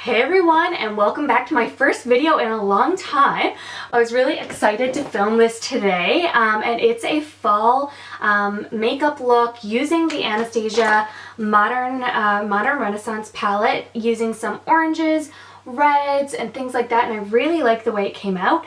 Hey everyone, and welcome back to my first video in a long time. I was really excited to film this today, and it's a fall makeup look using the Anastasia Modern Renaissance palette, using some oranges, reds, and things like that, and I really like the way it came out.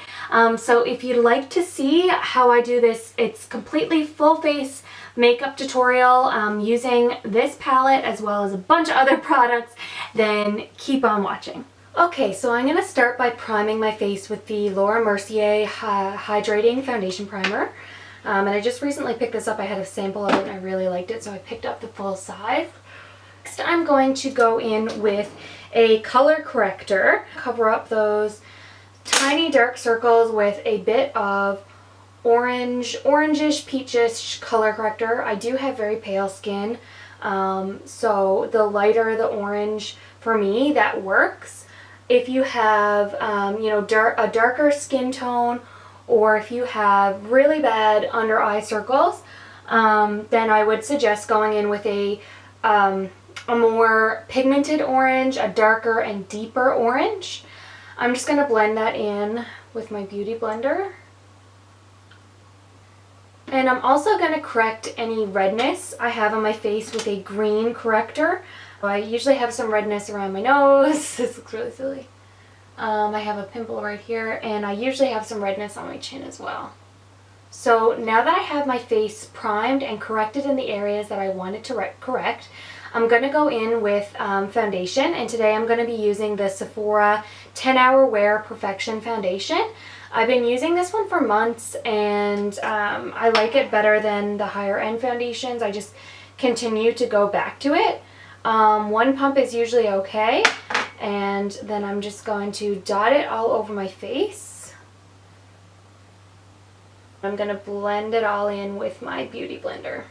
So if you'd like to see how I do this, it's completely full face makeup tutorial using this palette as well as a bunch of other products, then keep on watching. Okay, so I'm going to start by priming my face with the Mercier hydrating foundation primer. And I just recently picked this up. I had a sample of it and I really liked it, so I picked up the full size. Next, I'm going to go in with a color corrector, cover up those tiny dark circles with a bit of orangish, peachish color corrector. I do have very pale skin, so the lighter the orange for me, that works. If you have, a darker skin tone, or if you have really bad under eye circles, then I would suggest going in with a more pigmented orange, a darker and deeper orange. I'm just going to blend that in with my beauty blender. And I'm also going to correct any redness I have on my face with a green corrector. I usually have some redness around my nose. This looks really silly. I have a pimple right here, and I usually have some redness on my chin as well. So now that I have my face primed and corrected in the areas that I wanted to correct, I'm going to go in with foundation, and today I'm going to be using the Sephora 10-Hour Wear Perfection Foundation. I've been using this one for months, and I like it better than the higher end foundations. I just continue to go back to it. One pump is usually okay, and then I'm just going to dot it all over my face. I'm going to blend it all in with my beauty blender.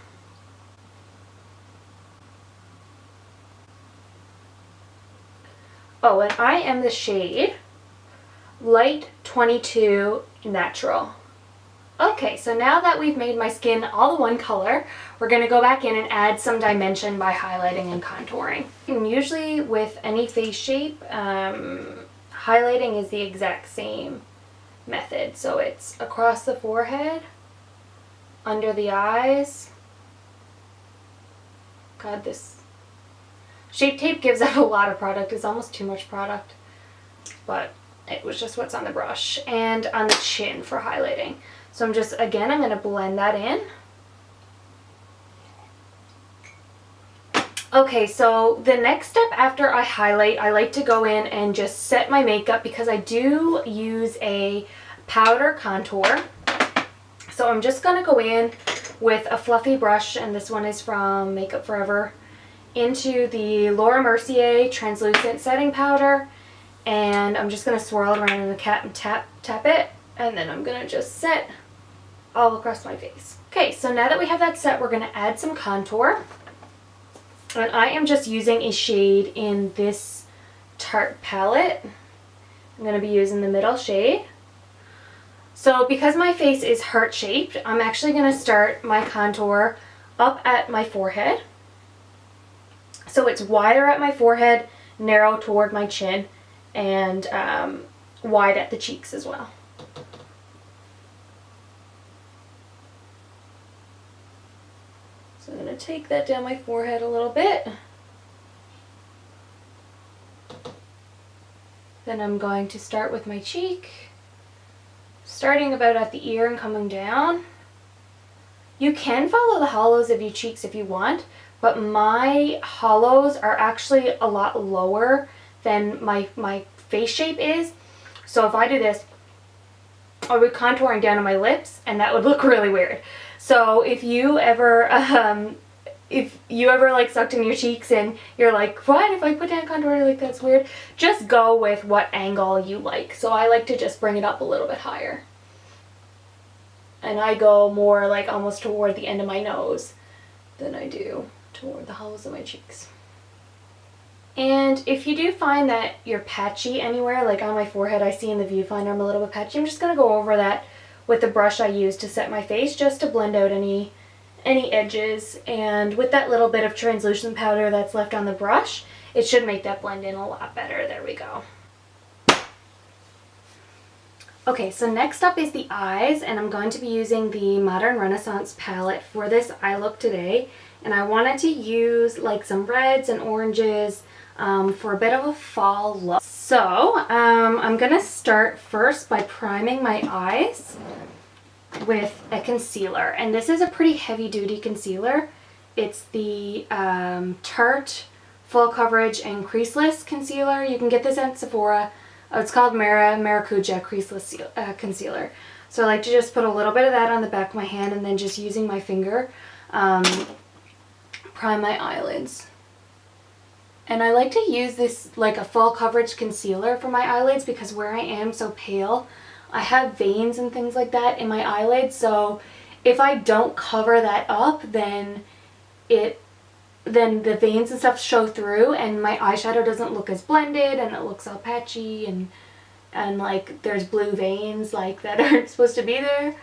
Oh, and I am the shade Light 22 Natural. Okay, so now that we've made my skin all the one color, we're going to go back in and add some dimension by highlighting and contouring. And usually with any face shape, highlighting is the exact same method. So it's across the forehead, under the eyes. God, this Shape Tape gives out a lot of product. It's almost too much product, but it was just what's on the brush, and on the chin for highlighting. So I'm going to blend that in. Okay, so the next step after I highlight, I like to go in and just set my makeup because I do use a powder contour. So I'm just going to go in with a fluffy brush, and this one is from Makeup Forever, into the Mercier translucent setting powder. And I'm just going to swirl it around in the cap and tap it, and then I'm going to just set all across my face. Okay, so now that we have that set, we're going to add some contour. And I am just using a shade in this Tarte palette. I'm going to be using the middle shade. So because my face is heart-shaped, I'm actually going to start my contour up at my forehead. So it's wider at my forehead, narrow toward my chin, and wide at the cheeks as well. So I'm going to take that down my forehead a little bit. Then I'm going to start with my cheek, starting about at the ear and coming down. You can follow the hollows of your cheeks if you want, but my hollows are actually a lot lower than my face shape is. So if I do this, I'll be contouring down on my lips, and that would look really weird. So if you ever like sucked in your cheeks and you're like, what if I put down contour, like that's weird, just go with what angle you like. So I like to just bring it up a little bit higher, and I go more like almost toward the end of my nose than I do toward the hollows of my cheeks. And if you do find that you're patchy anywhere, like on my forehead, I see in the viewfinder I'm a little bit patchy, I'm just going to go over that with the brush I use to set my face, just to blend out any edges. And with that little bit of translucent powder that's left on the brush, it should make that blend in a lot better. There we go. Okay, so next up is the eyes, and I'm going to be using the Modern Renaissance palette for this eye look today. And I wanted to use like some reds and oranges for a bit of a fall look. So I'm going to start first by priming my eyes with a concealer. And this is a pretty heavy duty concealer. It's the Tarte Full Coverage and Creaseless Concealer. You can get this at Sephora. It's called Maracujá Creaseless Concealer. So I like to just put a little bit of that on the back of my hand and then just using my finger prime my eyelids. And I like to use this like a full coverage concealer for my eyelids because where I am so pale, I have veins and things like that in my eyelids. So if I don't cover that up, then the veins and stuff show through and my eyeshadow doesn't look as blended and it looks all patchy and like there's blue veins like that aren't supposed to be there.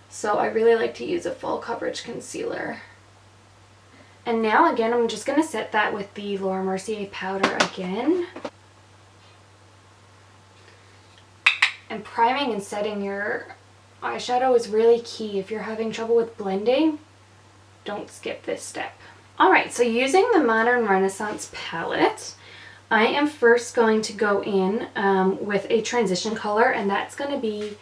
So I really like to use a full coverage concealer. And now again, I'm just going to set that with the Laura Mercier powder again. And priming and setting your eyeshadow is really key. If you're having trouble with blending, don't skip this step. Alright, so using the Modern Renaissance palette, I am first going to go in with a transition color, and that's going to be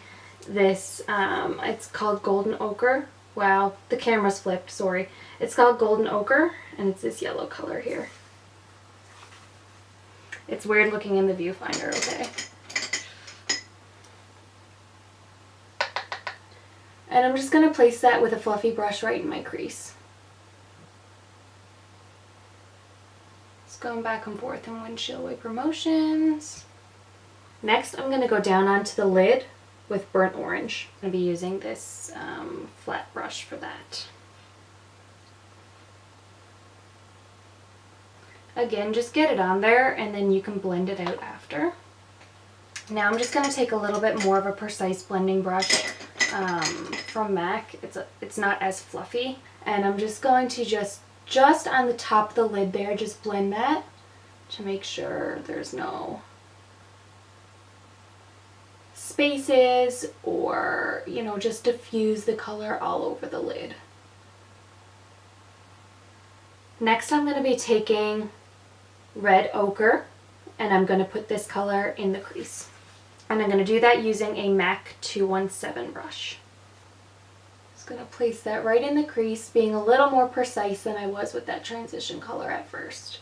this, it's called Golden Ochre. Wow, the camera's flipped, sorry. It's called Golden Ochre, and it's this yellow color here. It's weird looking in the viewfinder, okay? And I'm just going to place that with a fluffy brush right in my crease. Just going back and forth in windshield wiper motions. Next, I'm going to go down onto the lid with burnt orange. I'm going to be using this flat brush for that. Again, just get it on there and then you can blend it out after. Now I'm just going to take a little bit more of a precise blending brush from MAC. It's not as fluffy. And I'm just going to just on the top of the lid there, just blend that to make sure there's no spaces or, you know, just diffuse the color all over the lid. Next I'm going to be taking red ochre and I'm going to put this color in the crease. And I'm going to do that using a MAC 217 brush. Just going to place that right in the crease, being a little more precise than I was with that transition color at first.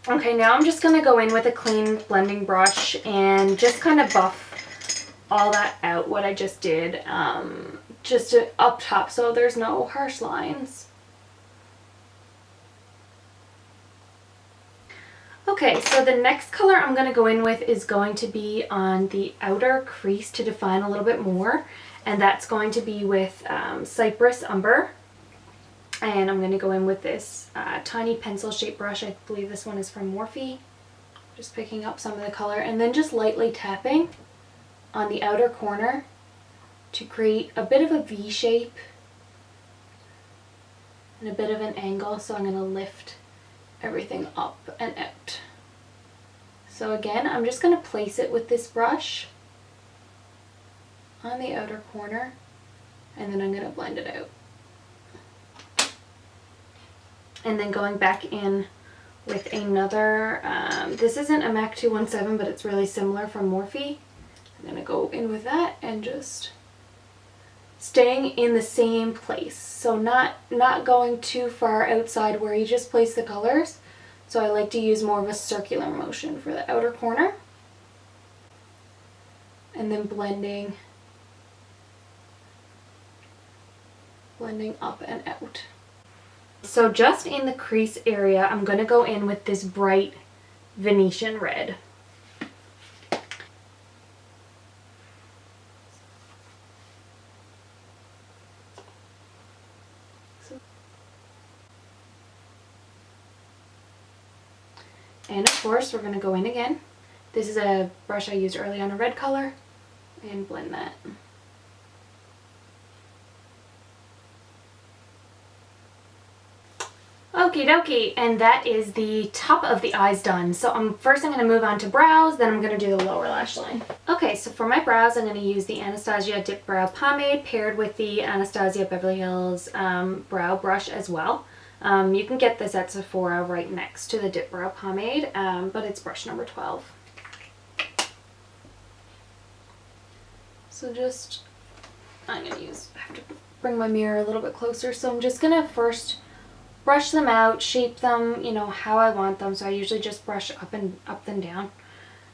Okay, now I'm just going to go in with a clean blending brush and just kind of buff all that out, what I just did, just up top so there's no harsh lines. Okay, so the next color I'm going to go in with is going to be on the outer crease to define a little bit more, and that's going to be with Cypress Umber. And I'm going to go in with this tiny pencil shaped brush. I believe this one is from Morphe. Just picking up some of the color and then just lightly tapping on the outer corner to create a bit of a V shape and a bit of an angle. So I'm going to lift everything up and out. So again, I'm just going to place it with this brush on the outer corner and then I'm going to blend it out. And then going back in with another, this isn't a MAC 217, but it's really similar from Morphe. I'm going to go in with that and just staying in the same place. So not going too far outside where you just place the colors. So I like to use more of a circular motion for the outer corner. And then blending up and out. So just in the crease area, I'm going to go in with this bright Venetian red. And of course, we're going to go in again. This is a brush I used early on a red color and blend that. Okie dokie, and that is the top of the eyes done. So first I'm going to move on to brows, then I'm going to do the lower lash line. Okay, so for my brows I'm going to use the Anastasia Dip Brow Pomade paired with the Anastasia Beverly Hills Brow Brush as well. You can get this at Sephora right next to the Dip Brow Pomade, but it's brush number 12. So just, I have to bring my mirror a little bit closer, so I'm just going to first brush them out, shape them, you know, how I want them. So I usually just brush up and down.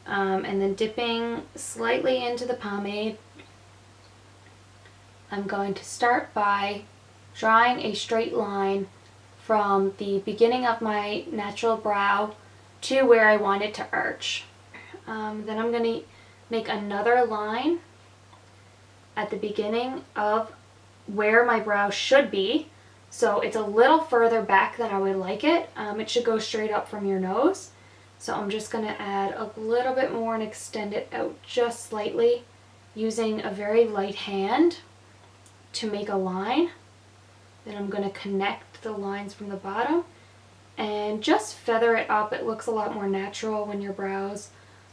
And then dipping slightly into the pomade, I'm going to start by drawing a straight line from the beginning of my natural brow to where I want it to arch. Then I'm going to make another line at the beginning of where my brow should be. So it's a little further back than I would like it. It should go straight up from your nose. So I'm just going to add a little bit more and extend it out just slightly using a very light hand to make a line. Then I'm going to connect the lines from the bottom and just feather it up. It looks a lot more natural when your brows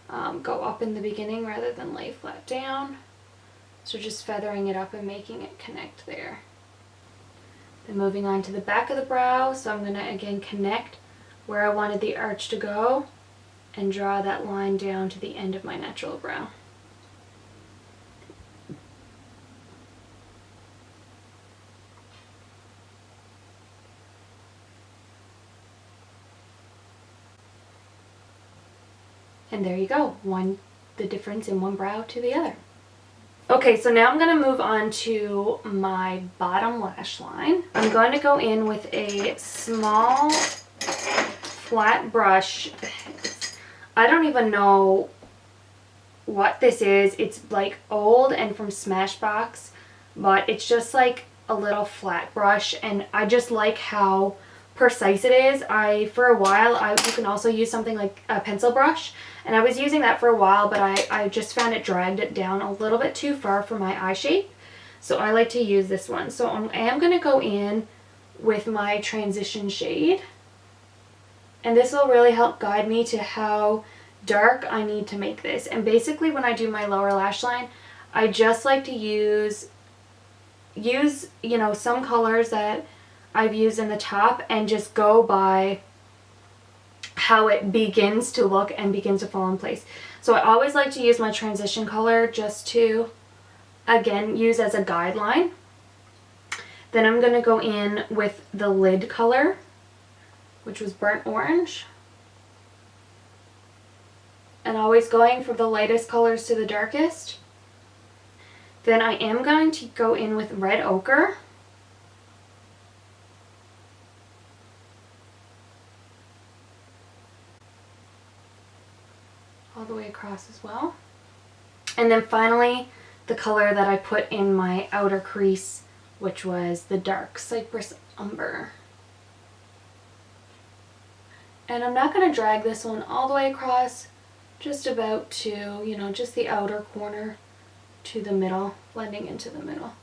go up in the beginning rather than lay flat down. So just feathering it up and making it connect there. Then moving on to the back of the brow, so I'm going to again connect where I wanted the arch to go and draw that line down to the end of my natural brow. And there you go, the difference in one brow to the other. Okay, so now I'm going to move on to my bottom lash line. I'm going to go in with a small flat brush. I don't even know what this is. It's like old and from Smashbox, but it's just like a little flat brush, and I just like how precise it is. For a while, you can also use something like a pencil brush, and I was using that for a while, but I just found it dragged it down a little bit too far for my eye shape. So I like to use this one. So I am going to go in with my transition shade, and this will really help guide me to how dark I need to make this. And basically when I do my lower lash line, I just like to use you know, some colors that I've used in the top and just go by how it begins to look and begins to fall in place. So I always like to use my transition color just to, again, use as a guideline. Then I'm going to go in with the lid color, which was burnt orange. And always going from the lightest colors to the darkest. Then I am going to go in with red ochre. All the way across as well. And then finally, the color that I put in my outer crease, which was the dark Cypress Umber. And I'm not going to drag this one all the way across, just about to, you know, just the outer corner to the middle, blending into the middle.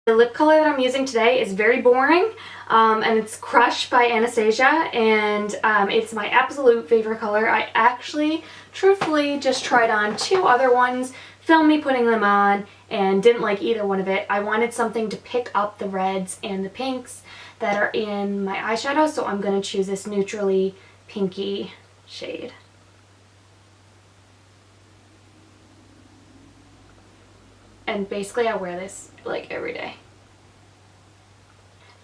The lip color that I'm using today is very boring, and it's Crush by Anastasia, and it's my absolute favorite color. I actually, truthfully, just tried on 2 other ones, filmed me putting them on, and didn't like either one of it. I wanted something to pick up the reds and the pinks that are in my eyeshadow, so I'm going to choose this neutrally pinky shade. And basically I wear this like every day.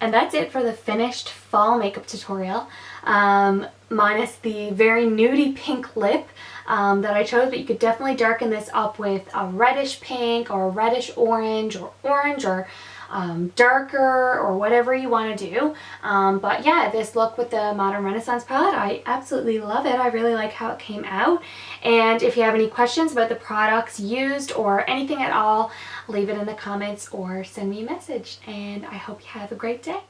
And that's it for the finished fall makeup tutorial, minus the very nudie pink lip that I chose, but you could definitely darken this up with a reddish pink or a reddish orange or darker or whatever you want to do. But yeah, this look with the Modern Renaissance palette, I absolutely love it. I really like how it came out. And if you have any questions about the products used or anything at all, leave it in the comments or send me a message. And I hope you have a great day.